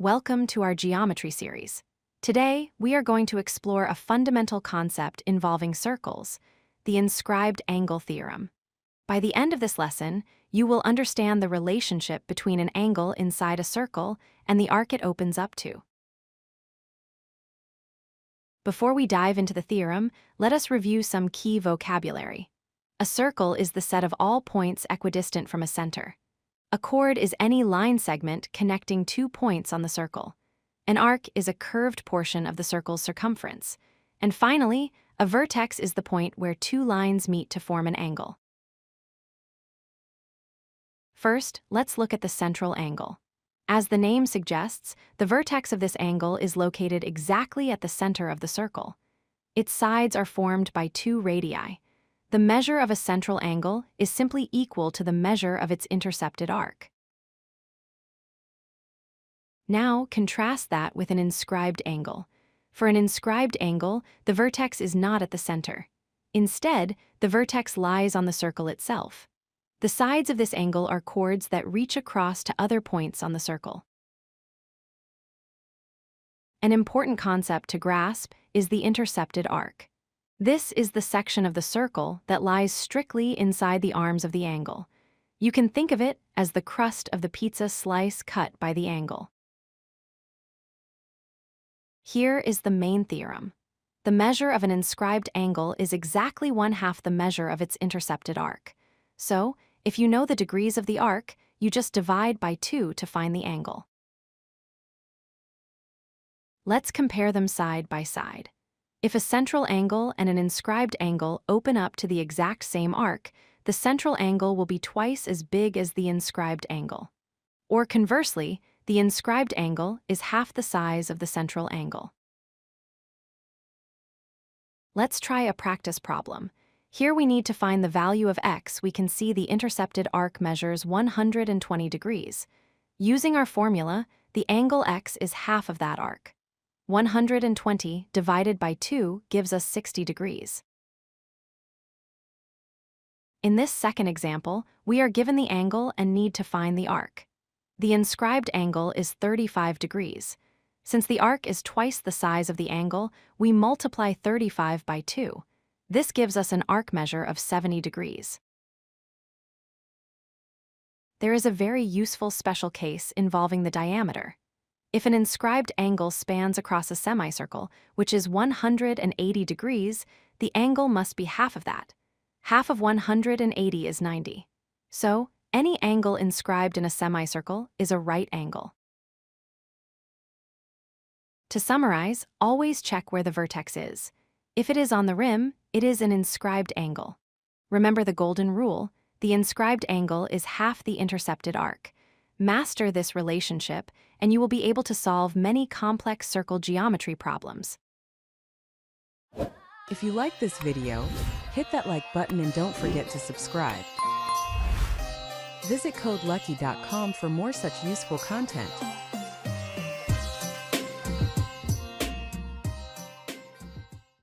Welcome to our geometry series. Today, we are going to explore a fundamental concept involving circles, the Inscribed Angle Theorem. By the end of this lesson, you will understand the relationship between an angle inside a circle and the arc it opens up to. Before we dive into the theorem, let us review some key vocabulary. A circle is the set of all points equidistant from a center. A chord is any line segment connecting two points on the circle. An arc is a curved portion of the circle's circumference. And finally, a vertex is the point where two lines meet to form an angle. First, let's look at the central angle. As the name suggests, the vertex of this angle is located exactly at the center of the circle. Its sides are formed by two radii. The measure of a central angle is simply equal to the measure of its intercepted arc. Now, contrast that with an inscribed angle. For an inscribed angle, the vertex is not at the center. Instead, the vertex lies on the circle itself. The sides of this angle are chords that reach across to other points on the circle. An important concept to grasp is the intercepted arc. This is the section of the circle that lies strictly inside the arms of the angle. You can think of it as the crust of the pizza slice cut by the angle. Here is the main theorem. The measure of an inscribed angle is exactly 1/2 the measure of its intercepted arc. So, if you know the degrees of the arc, you just divide by 2 to find the angle. Let's compare them side by side. If a central angle and an inscribed angle open up to the exact same arc, the central angle will be twice as big as the inscribed angle. Or conversely, the inscribed angle is half the size of the central angle. Let's try a practice problem. Here we need to find the value of x. We can see the intercepted arc measures 120 degrees. Using our formula, the angle x is half of that arc. 120 divided by 2 gives us 60 degrees. In this second example, we are given the angle and need to find the arc. The inscribed angle is 35 degrees. Since the arc is twice the size of the angle, we multiply 35 by 2. This gives us an arc measure of 70 degrees. There is a very useful special case involving the diameter. If an inscribed angle spans across a semicircle, which is 180 degrees, the angle must be half of that. Half of 180 is 90. So, any angle inscribed in a semicircle is a right angle. To summarize, always check where the vertex is. If it is on the rim, it is an inscribed angle. Remember the golden rule: the inscribed angle is half the intercepted arc. Master this relationship, and you will be able to solve many complex circle geometry problems. If you like this video, hit that like button and don't forget to subscribe. Visit codelucky.com for more such useful content.